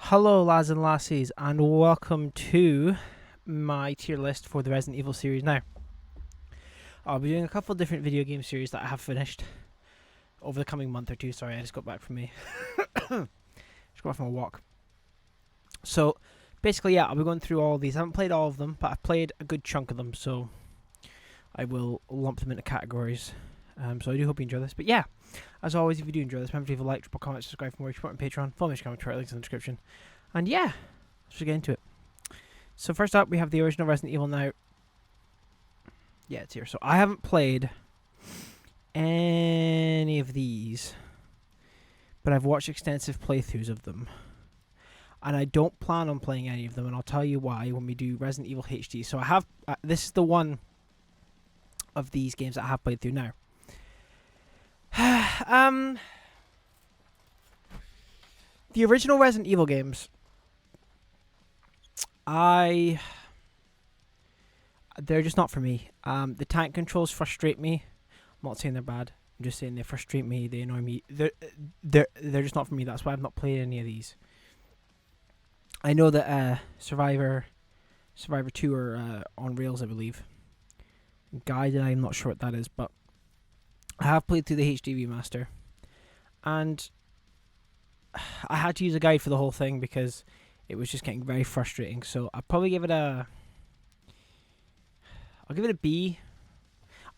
Hello, lads and lassies, and welcome to my tier list for the Resident Evil series. Now, I'll be doing a couple of different video game series that I have finished over the coming month or two. Sorry, I just got back from just got back from a walk. So, basically, yeah, I'll be going through all of these. I haven't played all of them, but I've played a good chunk of them, so I will lump them into categories. So I do hope you enjoy this. But yeah, as always, if you do enjoy this, remember to leave a like, drop a comment, subscribe for more, support on Patreon, follow me on Twitter, links in the description. And yeah, let's just get into it. So first up, we have the original Resident Evil now. Yeah, it's here. So I haven't played any of these, but I've watched extensive playthroughs of them. And I don't plan on playing any of them, and I'll tell you why when we do Resident Evil HD. So I have, this is the one of these games that I have played through now. The original Resident Evil games, they're just not for me. The tank controls frustrate me. I'm not saying they're bad. I'm just saying they frustrate me. They annoy me. They're just not for me. That's why I've not played any of these. I know that Survivor 2 are on rails, I believe. Guided, I'm not sure what that is, but I have played through the HD remaster, and I had to use a guide for the whole thing because it was just getting very frustrating. So I'll probably give it I'll give it a B.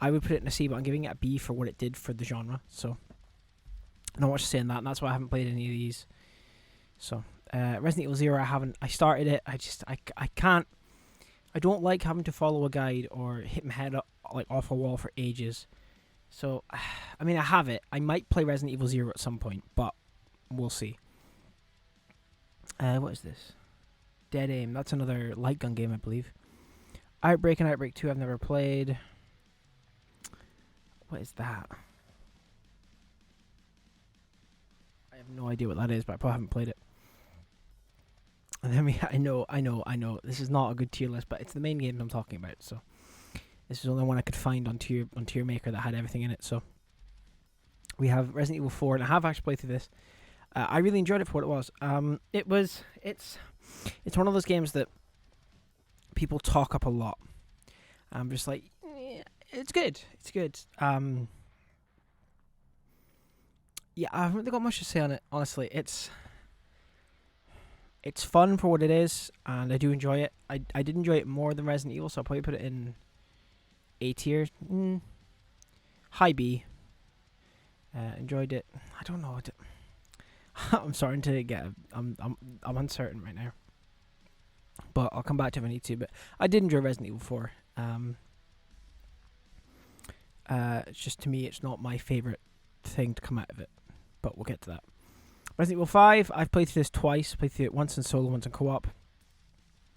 I would put it in a C, but I'm giving it a B for what it did for the genre. So not much to say on that, and that's why I haven't played any of these. So Resident Evil 0, I started it. I can't. I don't like having to follow a guide or hit my head up, like off a wall for ages. So, I mean, I have it. I might play Resident Evil 0 at some point, but we'll see. What is this? Dead Aim. That's another light gun game, I believe. Outbreak and Outbreak 2 I've never played. What is that? I have no idea what that is, but I probably haven't played it. And then I know. This is not a good tier list, but it's the main games I'm talking about, so. This is the only one I could find on Tier Maker that had everything in it. So we have Resident Evil 4, and I have actually played through this. I really enjoyed it for what it was. It's one of those games that people talk up a lot. I'm just like, yeah, it's good. It's good. Yeah, I haven't really got much to say on it. Honestly, it's fun for what it is, and I do enjoy it. I did enjoy it more than Resident Evil, so I'll probably put it in A tier, high B. Enjoyed it. I don't know. I'm starting to get. I'm uncertain right now, but I'll come back to it if I need to. But I did enjoy Resident Evil 4. It's just, to me, it's not my favorite thing to come out of it, but we'll get to that. Resident Evil 5. I've played through this twice. Played through it once in solo, once in co-op.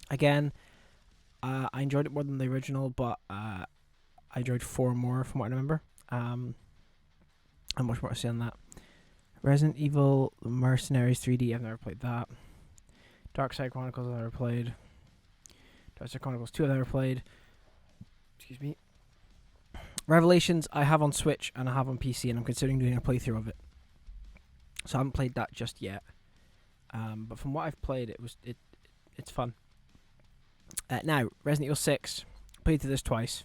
Again, I enjoyed it more than the original, but I enjoyed 4 more from what I remember. And much more to say on that. Resident Evil Mercenaries 3D, I've never played that. Dark Side Chronicles, I've never played. Dark Side Chronicles 2, I've never played. Excuse me. Revelations, I have on Switch and I have on PC, and I'm considering doing a playthrough of it. So I haven't played that just yet. But from what I've played, it's fun. Now, Resident Evil 6, played through this twice.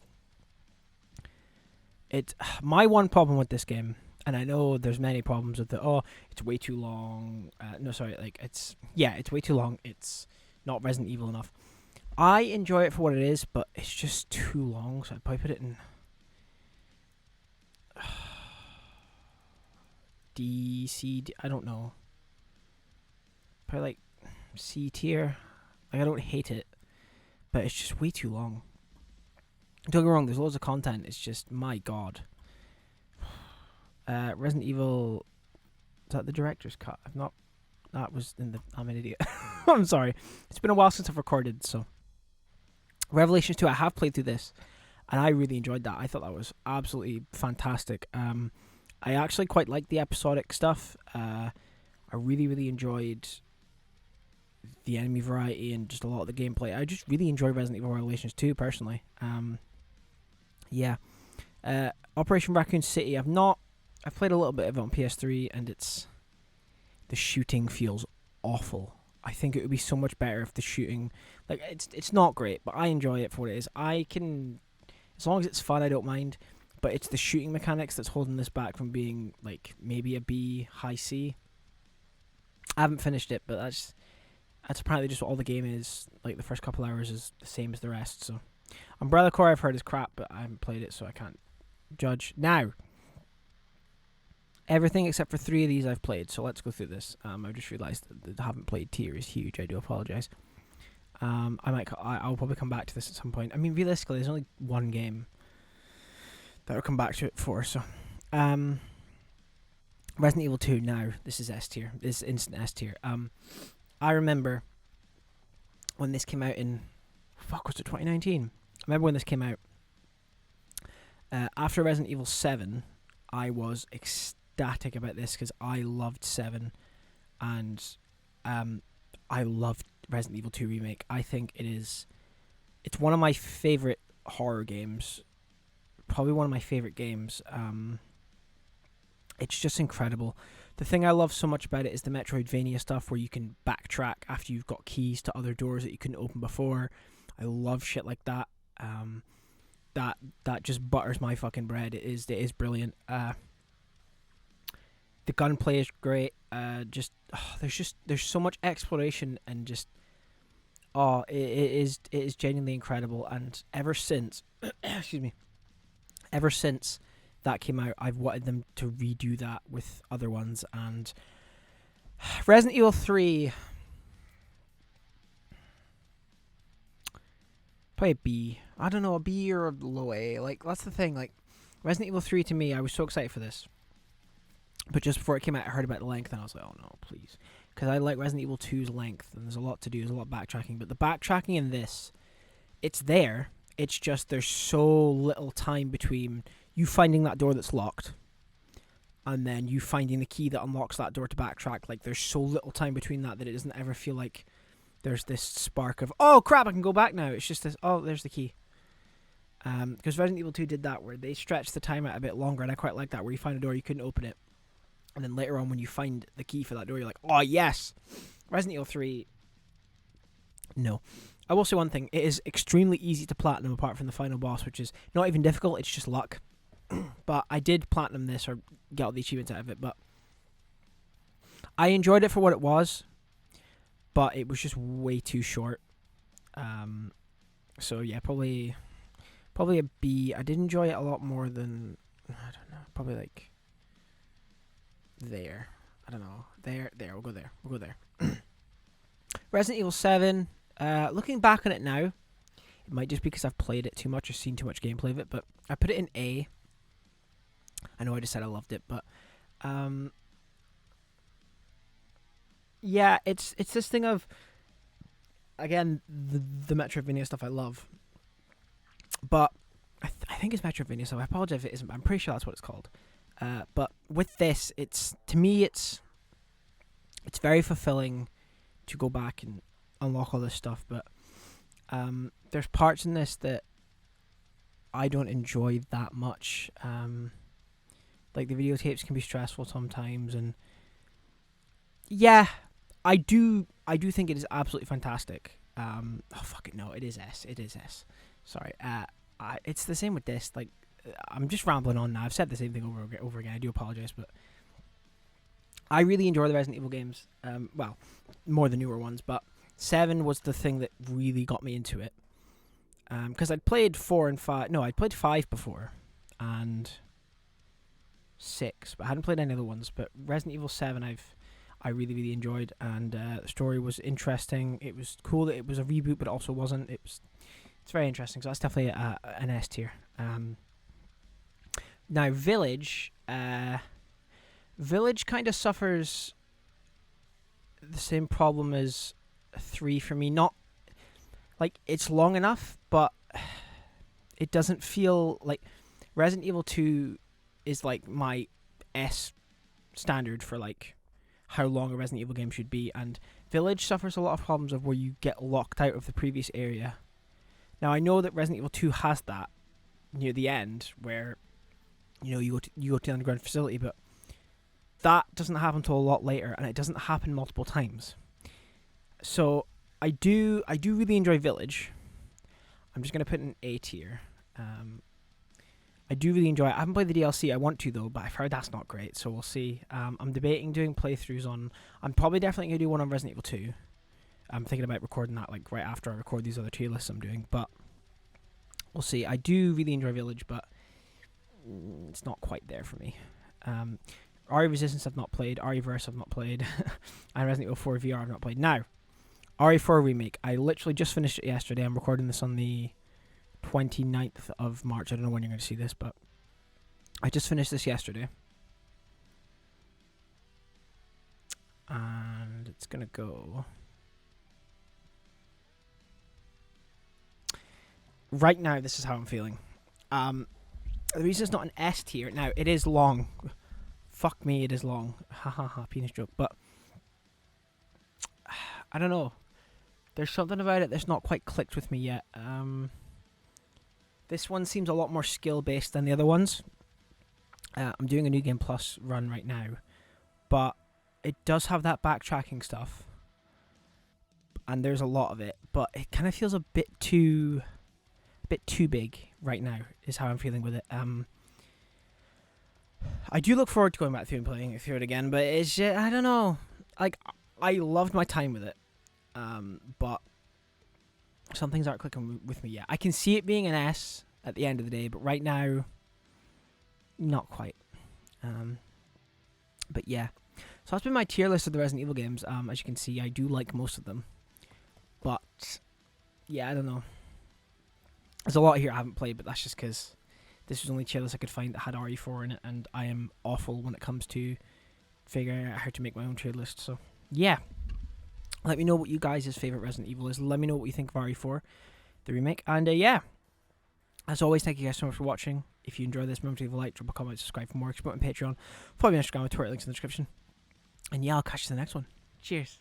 My one problem with this game, and I know there's many problems with it. Oh, it's way too long. It's way too long. It's not Resident Evil enough. I enjoy it for what it is, but it's just too long. So I'd probably put it in D, C, D, I don't know. Probably like C tier. Like, I don't hate it, but it's just way too long. Don't get me wrong, there's loads of content. It's just, my god. Resident Evil, is that the director's cut? I'm an idiot. I'm sorry. It's been a while since I've recorded, so. Revelations 2, I have played through this, and I really enjoyed that. I thought that was absolutely fantastic. I actually quite liked the episodic stuff. I really, really enjoyed the enemy variety and just a lot of the gameplay. I just really enjoy Resident Evil Revelations 2, personally. Yeah. Operation Raccoon City, I've played a little bit of it on PS3, and the shooting feels awful. I think it would be so much better if the shooting, like it's not great, but I enjoy it for what it is. I can, as long as it's fun, I don't mind. But it's the shooting mechanics that's holding this back from being like maybe a B, high C. I haven't finished it, but that's apparently just what all the game is. Like the first couple hours is the same as the rest. So Umbrella Corps I've heard is crap, but I haven't played it, so I can't judge. Now, everything except for 3 of these I've played, so let's go through this. I've just realised that I haven't played Tier is huge. I do apologise. I'll probably come back to this at some point. I mean, realistically, there's only one game that I'll come back to it for. So, Resident Evil 2. Now, this is S tier. This is instant S tier. I remember when this came out in, was it 2019? I remember when this came out. After Resident Evil 7, I was ecstatic about this because I loved 7, and I loved Resident Evil 2 Remake. I think it's one of my favourite horror games. Probably one of my favourite games. It's just incredible. The thing I love so much about it is the Metroidvania stuff where you can backtrack after you've got keys to other doors that you couldn't open before. I love shit like that. That just butters my fucking bread. It is brilliant. The gunplay is great. There's so much exploration and just it is genuinely incredible. And ever since ever since that came out, I've wanted them to redo that with other ones. And Resident Evil 3, probably a B. I don't know, a B or a low A. Like, that's the thing. Like, Resident Evil 3 to me, I was so excited for this. But just before it came out, I heard about the length, and I was like, oh no, please. Because I like Resident Evil 2's length, and there's a lot to do. There's a lot of backtracking. But the backtracking in this, it's there. It's just there's so little time between you finding that door that's locked and then you finding the key that unlocks that door to backtrack. Like, there's so little time between that it doesn't ever feel like there's this spark of, oh crap, I can go back now. It's just this, oh, there's the key. Because Resident Evil 2 did that, where they stretched the time out a bit longer, and I quite like that, where you find a door, you couldn't open it, and then later on when you find the key for that door, you're like, oh yes. Resident Evil 3, no. I will say one thing, it is extremely easy to platinum apart from the final boss, which is not even difficult, it's just luck. But I did platinum this, or get all the achievements out of it, but I enjoyed it for what it was, but it was just way too short. So yeah, probably a B. I did enjoy it a lot more than, I don't know, probably like there. I don't know. There, we'll go there. Resident Evil 7, looking back on it now, it might just be because I've played it too much or seen too much gameplay of it, but I put it in A. I know I just said I loved it, but yeah, it's this thing of, again, the Metroidvania stuff I love, but I think it's Metroidvania stuff. I apologize if it isn't, but I'm pretty sure that's what it's called. But with this, to me it's very fulfilling to go back and unlock all this stuff, but there's parts in this that I don't enjoy that much. Like, the videotapes can be stressful sometimes, and yeah, I do think it is absolutely fantastic. Fuck it, no, it is S. Sorry, it's the same with this. Like, I'm just rambling on now. I've said the same thing over again. I do apologize, but I really enjoy the Resident Evil games. Well, more the newer ones, but 7 was the thing that really got me into it. Because I'd played 4 and 5. No, I'd played 5 before, and 6, but I hadn't played any other ones. But Resident Evil 7, I really, really enjoyed, and the story was interesting. It was cool that it was a reboot, but it also wasn't. It's very interesting. So that's definitely an S tier. Now, Village kind of suffers the same problem as 3 for me. Not like it's long enough, but it doesn't feel like Resident Evil 2 is like my S standard for like how long a Resident Evil game should be, and Village suffers a lot of problems of where you get locked out of the previous area. Now, I know that Resident Evil 2 has that near the end, where you go to the underground facility, but that doesn't happen until a lot later, and it doesn't happen multiple times. So I do really enjoy Village. I'm just gonna put in A tier. I do really enjoy it. I haven't played the DLC. I want to though, but I've heard that's not great. So we'll see. I'm debating doing playthroughs on. I'm probably definitely gonna do one on Resident Evil 2. I'm thinking about recording that like right after I record these other tier lists I'm doing, but we'll see. I do really enjoy Village, but it's not quite there for me. RE Resistance I've not played. RE Verse I've not played. And Resident Evil 4 VR I've not played. Now, RE4 Remake. I literally just finished it yesterday. I'm recording this on the 29th of March. I don't know when you're going to see this, but I just finished this yesterday. And it's going to go... Right now, this is how I'm feeling. The reason it's not an S tier... Now, it is long. Fuck me, it is long. Ha ha ha, penis joke. But... I don't know. There's something about it that's not quite clicked with me yet. This one seems a lot more skill-based than the other ones. I'm doing a New Game Plus run right now. But it does have that backtracking stuff. And there's a lot of it. But it kind of feels a bit too big right now, is how I'm feeling with it. I do look forward to going back through and playing it through it again, but it's just, I don't know. Like, I loved my time with it. But some things aren't clicking with me yet. I can see it being an S at the end of the day, but right now, not quite. But yeah. So that's been my tier list of the Resident Evil games. As you can see, I do like most of them. But, yeah, I don't know. There's a lot here I haven't played, but that's just because this was the only tier list I could find that had RE4 in it, and I am awful when it comes to figuring out how to make my own tier list. So, yeah. Let me know what you guys' favourite Resident Evil is. Let me know what you think of RE4, the remake. And, yeah. As always, thank you guys so much for watching. If you enjoyed this, remember to leave a like, drop a comment, subscribe for more. Support on Patreon. Follow me on Instagram and Twitter, links in the description. And, yeah, I'll catch you in the next one. Cheers.